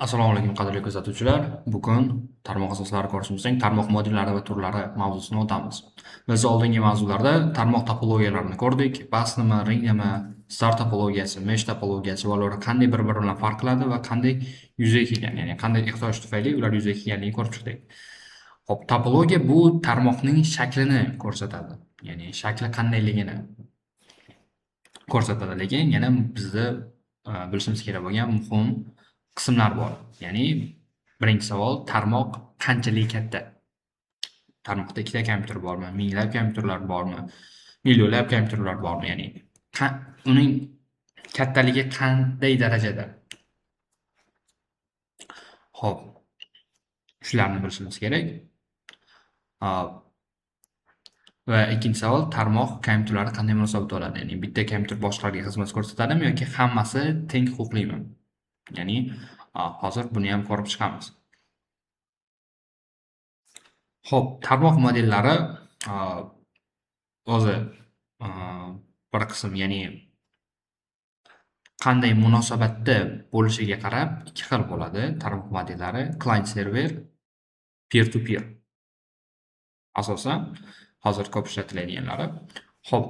Assalomu alaykum qadrli kuzatuvchilar. Bugun tarmoq asoslari ko'rishimizning tarmoq modellari va turlari mavzusini o'tamiz. Biz oldingi mavzularda tarmoq topologiyalarini ko'rdik. Bas nima, ring nima, star topologiyasi, mesh topologiyasi va ular qanday bir-biri bilan farq qiladi va qanday yuzaga kelgan, ya'ni qanday ehtiyoj tufayli ular yuzaga kelganligini ko'rib chiqdik. Xo'p, topologiya bu tarmoqning shaklini ko'rsatadi. Ya'ni shakli qandayligini ko'rsatadi, lekin yana bizni bilishimiz kerak bo'lgan muhim qismlar bor. Ya'ni birinchi savol, tarmoq qanchalik katta? Tarmoqda ikkita kompyuter bormi? Minglab kompyuterlar bormi? Millionlab kompyuterlar bormi? Ya'ni uning kattaligi qanday darajada? Xo'p, shularni bilishimiz kerak. Va ikkinchi savol, tarmoq kompyuterlari qanday munosabatda bo'ladi? Ya'ni bitta kompyuter boshqalarga xizmat ko'rsatadimi yoki hammasi teng huquqlimi? Ya'ni hozir buni ham ko'rib chiqamiz. Xo'p, tarmoq modellari o'zi bir qism, ya'ni qanday munosabatda bo'lishiga qarab ikki xil bo'ladi. Tarmoq modellari client server, peer to peer. Asosan hozir ko'p ishlatiladiganlari. Xo'p,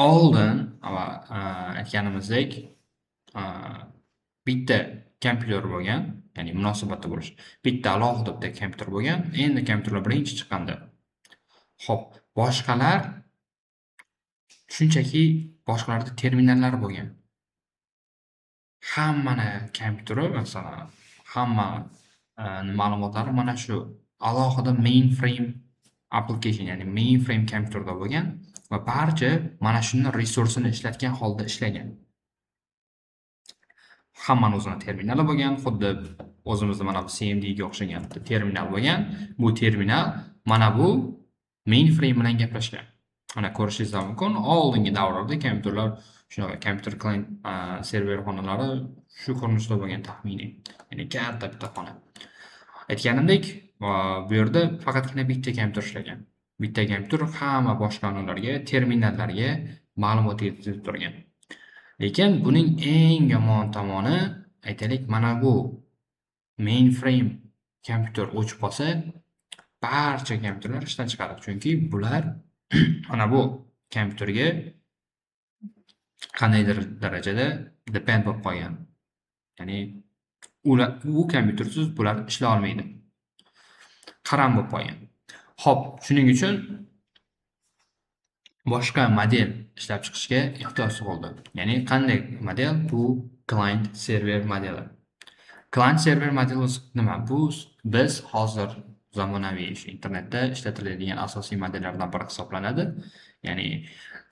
oldin aytganimizdek bitta kompyuter bo'lgan, ya'ni munosabatda bo'lish. Bitta alohida bitta kompyuter bo'lgan. Endi kompyuterlar birinchi chiqqanda. Xo'p, boshqalar shunchaki boshqalarda terminallar bo'lgan. Hammani kompyuteri, masalan, hamma ma'lumotlari mana shu alohida mainframe application, ya'ni mainframe kompyuterda bo'lgan va barcha mana shuni resursini ishlatgan holda ishlagan. Hammani o'zini terminali bo'lgan, xuddi o'zimizda mana bu CMD ga o'xshagan terminal bo'lgan. Bu terminal mana bu mainframe bilan gaplashgan. Mana ko'rishingiz mumkin, oldingi davrlarda kompyuterlar shunaqa kompyuter client server xonalari shu ko'rinishda bo'lgan taxminiy. Ya'ni katta bitta xona. Aytganimdek, bu yerda faqatgina bitta kompyuter ishlagan. Bitta kompyuter hamma boshqaruvlarga, terminallarga ma'lumot yetkazib turgan. Lekin buning eng yomon tomoni, aytaylik, mana bu mainframe kompyuter o'chib qolsa, barcha kompyuterlar ishdan chiqadi. Chunki bular mana bu kompyuterga qandaydir darajada depend bo'lib qolgan. Ya'ni u kompyutersiz bular ishlay olmaydi. Qaram bo'lib qolgan. Xo'p, shuning uchun boshqa model ishlab chiqishga ehtiyoj tug'ildi. Ya'ni qanday model? Bu client server modeli. Client server modeli nima? Bu biz hozir zamonaviy internetda ishlatiladigan asosiy modellardan biri hisoblanadi. Ya'ni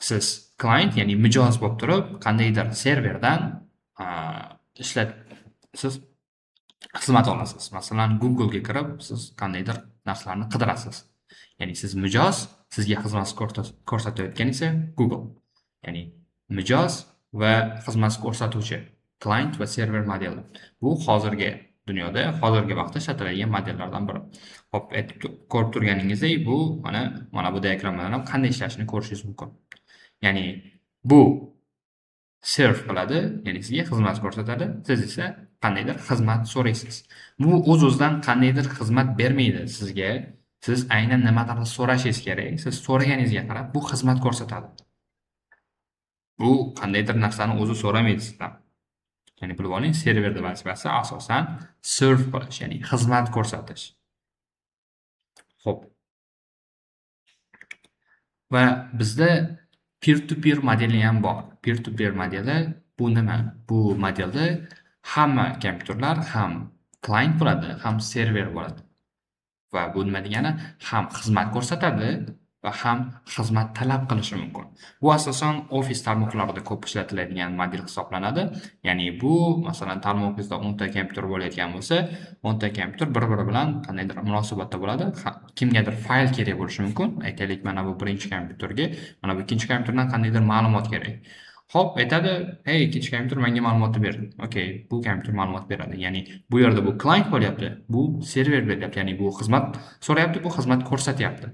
siz client, ya'ni mijoz bo'lib turib, qandaydir serverdan siz xizmat olasiz. Masalan, Google ga kirib, siz qandaydir narsalarni qidirasiz. Ya'ni siz mijoz, sizga xizmat ko'rsatayotgan esa Google. Ya'ni mijoz va xizmat ko'rsatuvchi, client va server modeli. Bu hozirgi dunyoda, hozirgi vaqtda ishlatiladigan modellardan biri. Xo'p, ko'rib turganingizdek, bu mana bu diagrammadan ham qanday ishlashini ko'rishingiz mumkin. Ya'ni bu serve qiladi, ya'ni sizga xizmat ko'rsatadi, siz esa qandaydir xizmat so'raysiz. Bu o'z-o'zidan qandaydir xizmat bermaydi sizga. Siz aynan nimalarni so'rashingiz kerak, siz so'raganingizga qarab bu xizmat ko'rsatadi. Bu qandaydir narsani o'zi so'ramaydi sizdan. Ya'ni bilib oling, serverda vazifasi asosan serve qilish, ya'ni xizmat ko'rsatish. Xo'p. Va bizda peer to peer modeli ham bor. Peer to peer modeli bu nima? Bu modelda hamma kompyuterlar ham client bo'ladi, ham server bo'ladi. Va bu nima degani? Ham xizmat ko'rsatadi va ham xizmat talab qilishi mumkin. Bu asosan ofis tarmoqlarida ko'p ishlatiladigan model hisoblanadi. Ya'ni bu, masalan, tarmoqingizda 10 ta kompyuter bo'layotgan bo'lsa, 10 ta kompyuter bir-biri bilan qandaydir munosabatda bo'ladi. Kimgadir fayl kerak bo'lishi mumkin. Aytaylik, mana bu birinchi kompyuterga, mana bu ikkinchi kompyuterdan qandaydir ma'lumot kerak. Xo'p, aytadi, "Hey, ikkinchi kompyuter menga ma'lumotni ber." Okey, bu kompyuter ma'lumot beradi. Ya'ni bu yerda bu client bo'lyapti, bu server bo'lyapti. Ya'ni bu xizmat so'rayapti, bu xizmat ko'rsatyapti.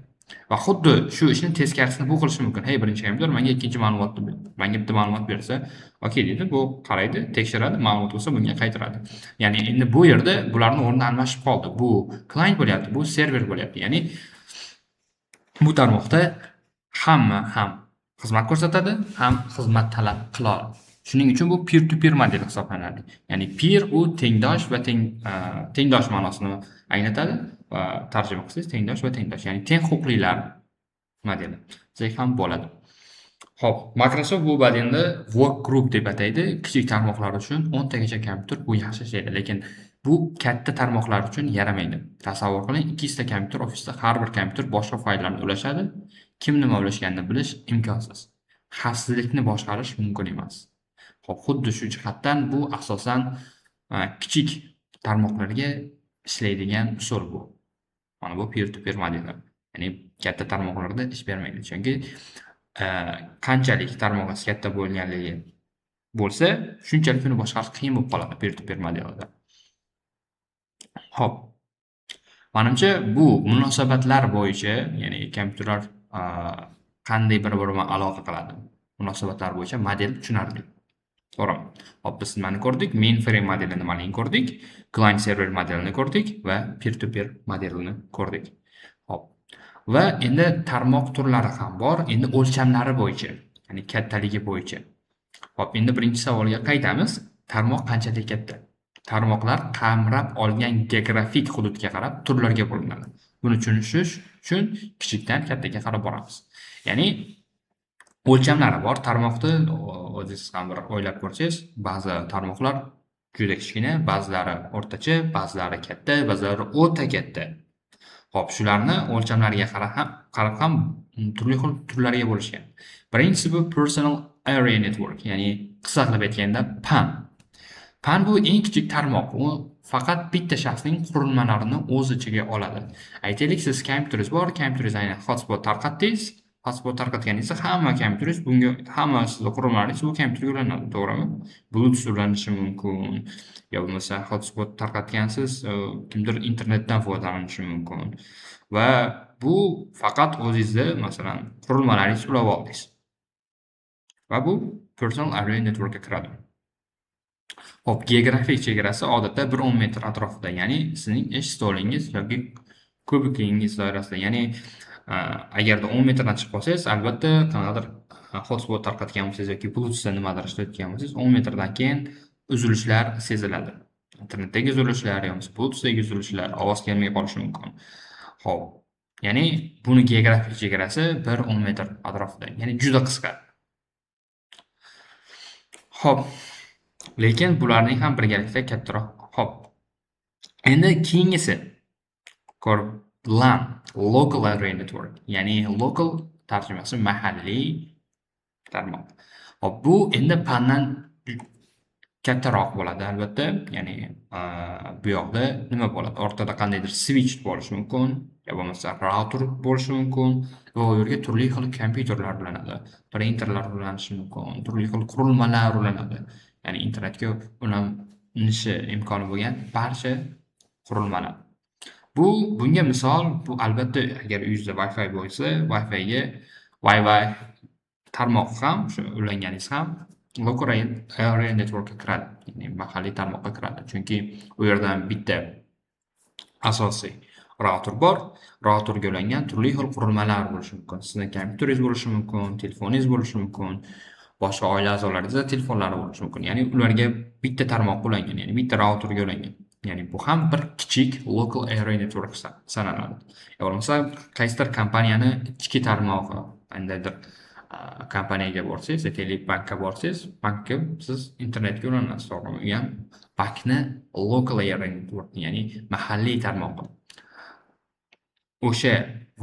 Va xuddi shu ishni teskarisini bu qilishi mumkin. Hey, birinchi kompyuter menga ikkinchi ma'lumotni menga bitta ma'lumot bersa, okey deydi, bu qaraydi, tekshiradi, ma'lumot bo'lsa bunga qaytaradi. Ya'ni endi bu yerda bularning o'rni almashib qoldi. Bu client bo'lyapti, bu server bo'lyapti. Ya'ni bu tarmoqda hamma ham xizmat ko'rsatadi, ham xizmat talab qila oladi. Shuning uchun bu peer to peer model hisoblanadi. Ya'ni peer u tengdosh va tengdosh ma'nosini anglatadi va tarjima qilsangiz tengdosh va tengdosh, ya'ni teng huquqlilar modeli desak ham bo'ladi. Xo'p, Microsoft bu modelni work group deb ataydi. Kichik tarmoqlar uchun 10 tagacha kompyuter bu yaxshi ishlaydi, lekin bu katta tarmoqlar uchun yaramaydi. Tasavvur qiling, 2 ta kompyuter ofisda har bir kompyuter boshqa fayllarni ulashadi. Kim nima ulashganini bilish imkonsiz. Xavfsizlikni boshqarish mumkin emas. Xo'p, xuddi shu jihatdan bu asosan kichik tarmoqlarga ishlaydigan usul bu. Mana bu peer to peer modellar. Ya'ni katta tarmoqlarda ish bermaydi. Chunki qanchalik tarmog'ingiz katta bo'lganligi bo'lsa, shunchalik uni boshqarish qiyin bo'lib qoladi peer to peer modelda. Xo'p. Menimcha bu munosabatlar bo'yicha, ya'ni kompyuterlar qanday bir-biri bilan aloqa qiladi, munosabatlar bo'yicha model tushunarli. To'g'rimi? Hop, biz nimani ko'rdik? Mainframe modelini nimaligini ko'rdik, client server modelini ko'rdik va peer to peer modelini ko'rdik. Hop. Va endi tarmoq turlari ham bor, endi o'lchamlari bo'yicha, ya'ni kattaligi bo'yicha. Hop, endi birinchi savolga qaytamiz. Tarmoq qanchalik katta? Tarmoqlar qamrab olgan geografik hududga qarab turlarga bo'linadi. Buni tushunish uchun kichikdan kattaga qarab boramiz. Ya'ni o'lchamlari bor. Tarmoqni o'zingiz ham bir o'ylab ko'rsangiz, ba'zi tarmoqlar juda kichkina, ba'zilari o'rtacha, ba'zilari katta, ba'zilari o'ta katta. Hop, shularni o'lchamlariga qarab ham turli xil turlarga bo'lishgan. Birinchisi bu Personal Area Network, ya'ni qisqa qilib aytganda PAN. PAN bu eng kichik tarmoq. U faqat bitta shaxsning qurilmalarini o'z ichiga oladi. Aytaylik, siz kompyuteringiz bor, kompyuteringizni hotspot tarqatdingiz. Hotspot tarqatganingizda hamma kompyuteringiz bunga, hamma sizning qurilmalaringiz bu kompyuterga ulanadi, to'g'rimi? Bluetooth ulanishi mumkin, yo bo'lmasa hotspot tarqatgansiz, kimdir internetdan foydalanishi mumkin. Va bu faqat o'zingizda, masalan, qurilmalaringiz ulab oldingiz. Va bu Personal Area Networkga kiradi. Hop, geografik chegarasi odatda 1-10 metr atrofida, ya'ni sizning ish stolingiz yoki kubikingiz doirasida. Ya'ni agarda 10 metrdan chiqib qolsangiz, albatta qanaqadir hotspot tarqatgan bo'lsangiz yoki Bluetoothda nimadir ishlatgan bo'lsangiz, 10 metrdan keyin uzilishlar seziladi. Internetdagi uzilishlar yoki Bluetooth'dagi uzilishlar, ovoz kelmay qolishi mumkin. Hop, ya'ni buni geografik chegarasi 1-10 metr atrofida, ya'ni juda qisqa. Hop, lekin bularning ham birgalikda kattaroq. Hop. Endi keyingisi ko'rib, LAN, Local Area Network, ya'ni local tarjimasi mahalliy tarmoq. Hop, bu endi PANdan kattaroq bo'ladi albatta. Ya'ni bu yoqda nima bo'ladi? Ortada qandaydir switch bo'lishi mumkin, yo bo'lmasa router bo'lishi mumkin va u yerga turli xil kompyuterlar ulanadi, printerlar ulanishi mumkin, turli xil qurilmalar ulanadi. Ya'ni internetga ulanishi imkoni bo'lgan barcha qurilmalar. Bunga misol, bu albatta agar uyingizda Wi-Fi bo'lsa, Wi-Fi tarmoq ham, shu ulanganingiz ham Local Area Networkga kiradi, ya'ni mahalliy tarmoqqa kiradi. Chunki u yerdan bitta asosiy router bor. Routerga ulangan turli xil qurilmalar bo'lishi mumkin. Sizning kompyuteringiz bo'lishi mumkin, telefoningiz bo'lishi mumkin, boshqa oila a'zolaringizning telefonlari bo'lishi mumkin. Ya'ni ularga bitta tarmoq ulangan, ya'ni bitta routerga ulangan. Ya'ni bu ham bir kichik local area network sanaladi. Yo bo'lmasa qaysidir kompaniyani ichki tarmog'i, qandaydir kompaniyaga borsangiz, aytaylik bankka borsangiz, bankka siz internetga ulanasiz, to'g'rimi? U ham bankni local area network, ya'ni mahalliy tarmog'i. O'sha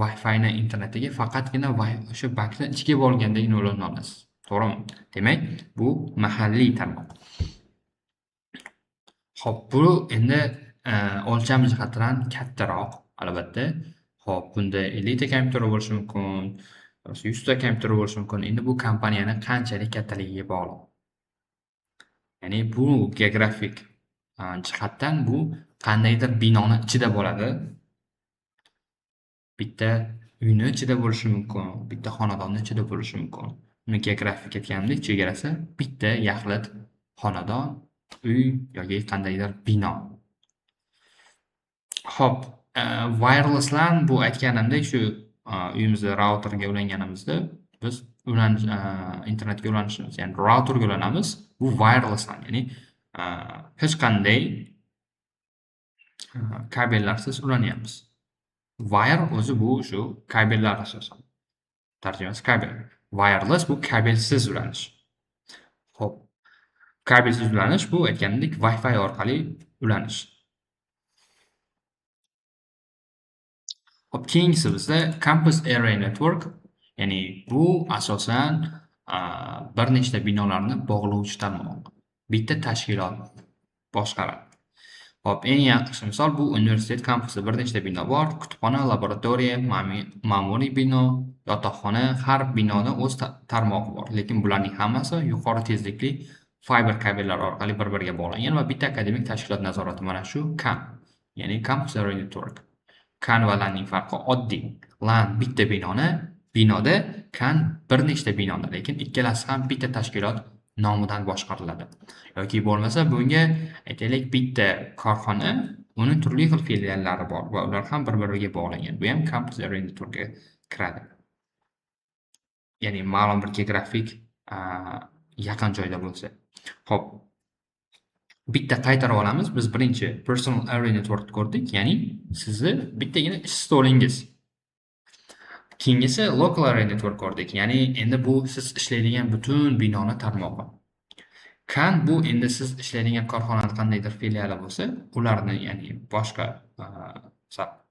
Wi-Fi internetiga faqatgina o'sha bankni ichiga borgandagina ulana olasiz, to'g'rimi? Demak, bu mahalliy tarmoq. Xo'p, bu endi o'lcham jihatidan kattaroq, albatta. Xo'p, bunda 50 ta kompyuter bo'lishi mumkin, 100 ta kompyuter bo'lishi mumkin. Endi bu kompaniyani qanchalik kattaligiga bog'liq. Ya'ni bu geografik jihatdan bu qandaydir binoni ichida bo'ladi. Bitta uyni ichida bo'lishi mumkin, bitta xonadonni ichida bo'lishi mumkin. Uni geografik aytganimdek, chegarasi bitta yaxlit xonadon, uy yoki qandaydir bino. Xo'p, wireless LAN bu aytganimdek shu uyimizda routerga ulanganimizda biz internetga ulanishimiz, ya'ni routerga ulanamiz. Bu wireless LAN, ya'ni hech qanday kabellarsiz ulanyapmiz. Wire o'zi bu shu kabellar asosan. Tarjimasi kabel. Wireless bu kabelsiz ulanish. Xo'p, kabelsiz ulanish bu aytganimdek Wi-Fi orqali ulanish. Xo'p, keyingisi bizda Campus Area Network, ya'ni bu asosan bir nechta binolarni bog'lovchi tarmoq. Bitta tashkilot boshqaradi. Xo'p, eng yaxshi misol bu universitet kampusida bir nechta bino bor. Kutubxona, laboratoriya, ma'muriy bino, yotoqxona, har binoda o'z tarmog'i bor. Lekin bularning hammasi yuqori tezlikli fiber kabellar orqali bir-biriga bog'langan va bitta akademik tashkilot nazorati mana shu CAN, ya'ni Campus Area Network. CAN va LANning farqi oddiy. LAN bitta binoda, CAN bir nechta binoda, lekin ikkalasi ham bitta tashkilot nomidan boshqariladi. Yoki bo'lmasa bunga aytaylik bitta korxona, uni turli xil filiallari bor va ular ham bir-biriga bog'langan. Bu ham Campus Area Networkga kiradi. Ya'ni ma'lum bir geografik yaqin joyda bo'lsa. Xo'p, bitta qaytarib olamiz. Biz birinchi Personal Area Network ko'rdik, ya'ni sizni bittagina ish stolingiz. Keyingisi Local Area Network ko'rdik, ya'ni endi bu siz ishlaydigan butun binoni tarmog'i. CAN bu endi siz ishlaydigan korxonada qandaydir filiali bo'lsa, ularni, ya'ni boshqa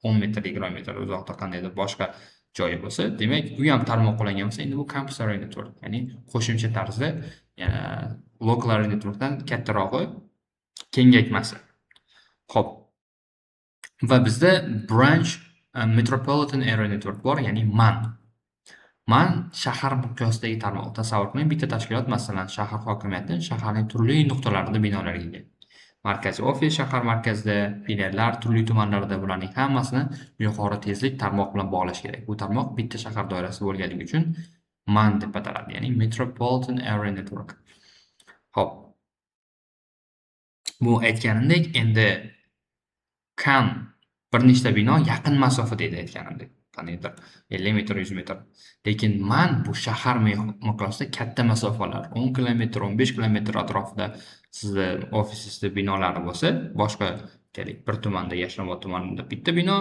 10 metr, 20 metr uzoqda qandaydir boshqa joyi bo'lsa, demak, u ham tarmoq qulangan bo'lsa, endi bu Campus Area Network, ya'ni qo'shimcha tarzda Local Area Networkdan kattarog'i, kengaytmasi. Xo'p. Va bizda Branch Metropolitan Area Network bor, ya'ni MAN. MAN shahar miqyosidagi tarmoq. Tasavvur qiling, bitta tashkilot, masalan, shahar hokimiyati shaharning turli nuqtalarida binolarga ega. Markaziy ofis shahar markazida, filiallar turli tumanlarda, bularning hammasini yuqori tezlik tarmoq bilan bog'lash kerak. Bu tarmoq bitta shahar doirasida bo'lganligi uchun MAN deb ataladi, ya'ni Metropolitan Area Network. Xo'p. Bu aytganimdek, endi CAN bir nechta bino yaqin masofada edi aytganimdek. Qaniydir 50 metr, 100 metr. Lekin MAN bu shahar miqyosida katta masofalar, 10 kilometr, 15 kilometr atrofida sizni ofisingizda binolari bo'lsa, boshqa aytaylik bir tumanda, Yashnobod tumanida bitta bino,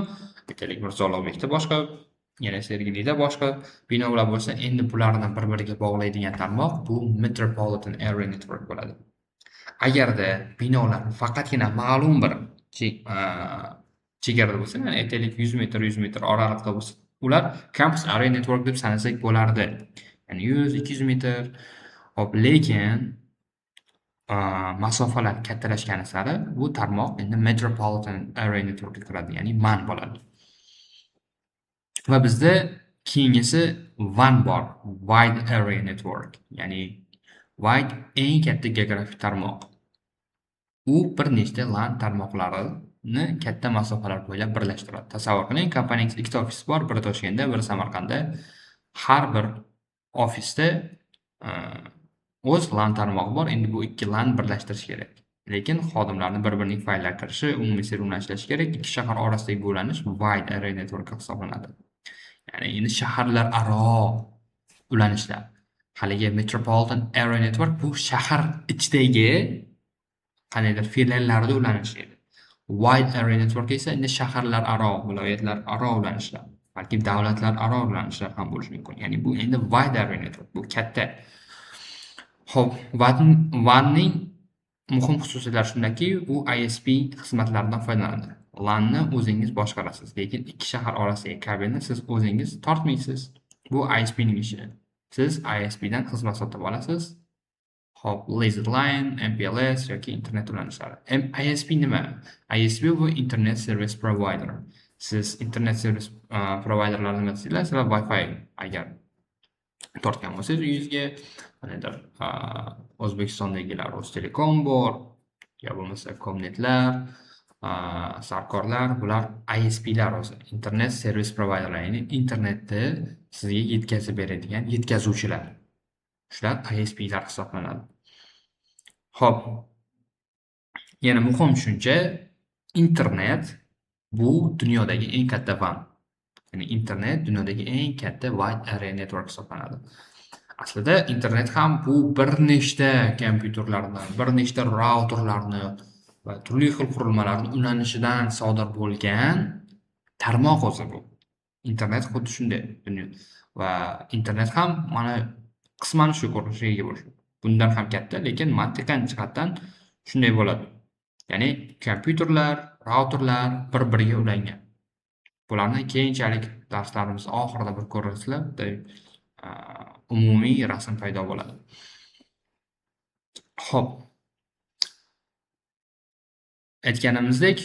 aytaylik Mirzo Ulug'bekda boshqa, yana Sergelida boshqa binolar bo'lsa, endi bularni bir-biriga bog'laydigan tarmoq bu Metropolitan Area Network bo'ladi. Agarda binolar faqatgina ma'lum bir chegarada bo'lsa, ya'ni aytaylik 100 metr, 100 metr oraliqda bo'lsa, ular Campus Area Network deb sanasak bo'lardi. Ya'ni 100-200 metr. Hop, lekin masofalar kattalashgani sari bu tarmoq endi Metropolitan Area Networkga kiradi, ya'ni MAN bo'ladi. Va bizda keyingisi WAN bor, Wide Area Network, ya'ni wide eng katta geografik tarmoq. U bir nechta LAN tarmoqlarini katta masofalar bo'ylab birlashtiradi. Tasavvur qiling, kompaniyangiz ikkita ofis bor, biri Toshkentda, biri Samarqandda. Har bir ofisda o'z LAN tarmog'i bor. Endi bu ikki LAN birlashtirish kerak. Lekin xodimlarning bir-birining fayllar kirishi, umumiy server bilan ishlashi kerak. Ikki shahar orasidagi bo'lanish wide area network hisoblanadi. Ya'ni endi shaharlar aro ulanishlar. Haligi Metropolitan Area Network bu shahar ichidagi qaniydir filiallarda ulanish edi. Wide Area Network esa endi shaharlar aro, viloyatlar aro ulanishlar, balki davlatlar aro ulanishlar ham bo'lishi mumkin. Ya'ni bu endi Wide Area Network, bu katta. Xo'p, WANning muhim xususiyatlari shundaki, u ISP xizmatlaridan foydalanadi. LANni o'zingiz boshqarasiz, lekin ikki shahar orasidagi kabelni siz o'zingiz tortmaysiz. Bu ISPning ishi. Siz ISPdan xizmat sotib olasiz. Hop, Laserline, MPLS yoki internet ulanishlari. ISP nima? ISP bu Internet Service Provider. Siz internet service providerlarni nima deysizlar? Wi-Fi agar tortgan bo'lsangiz uyingizga, qaniydir O'zbekistondagilar O'ztelekom bor, yo bo'lmasa Comnetlar, sarkorlar, bular ISP'lar o'zi, internet servis providerlar, ya'ni internetni sizga yetkazib beradigan yetkazuvchilar. Shular ISP'lar hisoblanadi. Xo'p, yana muhim tushuncha, internet bu dunyodagi eng katta WAN. Ya'ni internet dunyodagi eng katta wide area network hisoblanadi. Aslida internet ham bu bir nechta kompyuterlarni, bir nechta routerlarni va turli xil qurilmalarni ulanishidan sodir bo'lgan tarmoq o'zi bu. Internet xuddi shunday dunyo va internet ham mana qisman shu ko'rinishga ega bo'lishi. Bundan ham katta, lekin mantiqan jihatdan shunday bo'ladi. Ya'ni kompyuterlar, routerlar bir-biriga ulangan. Bularni keyinchalik darslarimiz oxirida bir ko'rasizlar, umumiy rasm paydo bo'ladi. Xo'p, aytganimizdek,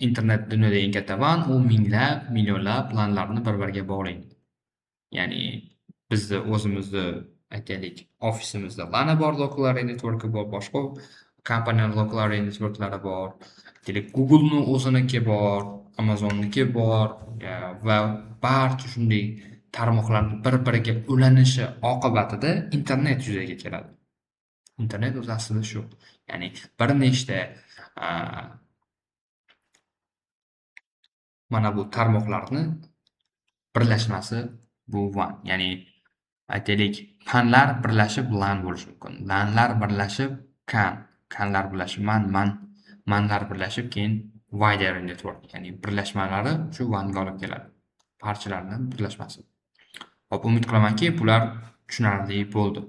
internet dunyoda eng katta WAN, u minglab, millionlab LANlarni bir-biriga bog'laydi. Ya'ni bizni o'zimizni aytaylik, ofisimizda LANi bor, local area networki bor, boshqa kompaniyalar local area networklari bor. Aytaylik, Google'ni o'ziniki bor, Amazonniki bor va barcha shunday tarmoqlarning bir-biriga ulanishi oqibatida internet yuzaga keladi. Internet o'zi aslida shu. Ya'ni bir nechta mana bu tarmoqlarni birlashmasi bu WAN. Ya'ni aytaylik, panlar birlashib LAN bo'lishi mumkin. LANlar birlashib CAN, CANlar birlashib manlar birlashib keyin wide area network. Ya'ni birlashmalari shu WANga olib keladi. Parchalarning birlashmasi. Hop, umid qilamanki, bular tushunarli bo'ldi.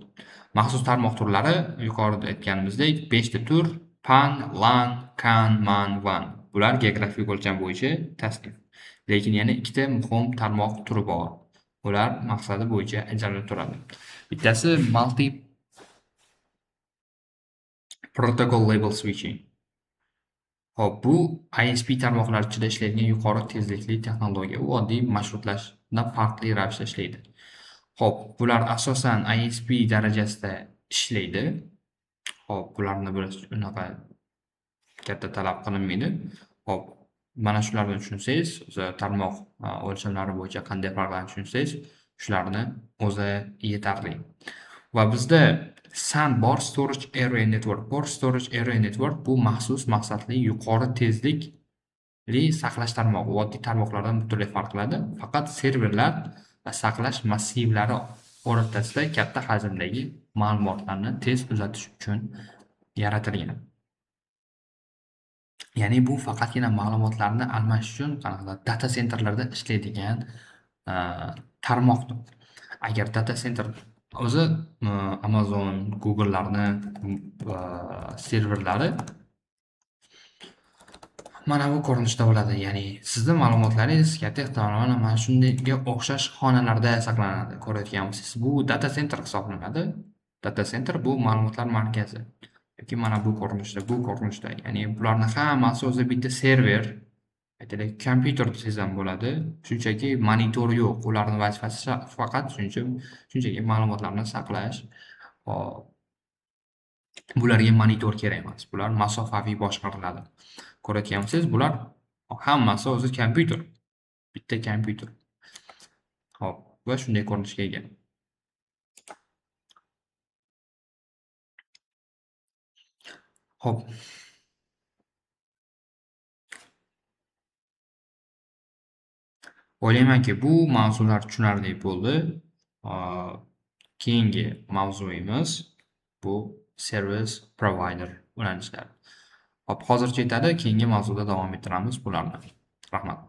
Maxsus tarmoq turlari yuqorida aytganimizdek 5 ta tur: PAN, LAN, CAN, MAN, WAN. Bular geografik o'lcham bo'yicha tasnif. Lekin yana ikkita muhim tarmoq turi bor. Ular maqsadi bo'yicha ajralib turadi. Bittasi multi protocol label switching. Hop, bu ISP tarmoqlar ichida ishlaydigan yuqori tezlikli texnologiya. U oddiy marshrutlardan farqli ravishda ishlaydi. Hop, bular asosan ISP darajasida ishlaydi. Hop, bularni bilish unaqa katta talab qilinmaydi. Hop, mana shularni tushunsangiz, o'zi tarmoq o'lchamlari bo'yicha qanday farqlarni tushunsangiz, shularni o'zi yetarli. Va bizda SAN bor, storage area network bor. Storage area network bu maxsus maqsadli yuqori tezlikli saqlash tarmog'i. Oddiy tarmoqlardan butunlay farq qiladi. Faqat serverlar va saqlash massivlari o'rtasida katta hajmdagi ma'lumotlarni tez uzatish uchun yaratilgan. Ya'ni bu faqatgina ma'lumotlarni almashish uchun qanaqadir data centerlarda ishlaydigan tarmoqdir. Agar data center o'zi Amazon, Google'larni serverlari mana bu ko'rinishda bo'ladi. Ya'ni sizning ma'lumotlaringiz katta ehtimol bilan mana shunga o'xshash xonalarda saqlanadi. Ko'rayotgan bo'lsangiz, bu data center hisoblanadi. Data center bu ma'lumotlar markazi. Yoki mana bu ko'rinishda. Ya'ni bularning hammasi o'zi bitta server, aytaylik, kompyuter desangiz ham bo'ladi. Shunchaki monitor yo'q. Ularning vazifasi faqat shunchaki ma'lumotlarni saqlash. Bularga monitor kerak emas. Bular masofaviy boshqariladi. Ko'rayotgan bo'lsangiz, bular hammasi o'zi kompyuter. Bitta kompyuter. Hop, va shunday ko'rinishga ega. Hop. O'ylaymanki, bu mavzular tushunarli bo'ldi. Keyingi mavzuimiz bu service provider ulanishlar. Hop, hozircha yetadi. Keyingi mavzuda davom ettiramiz bularni. Rahmat.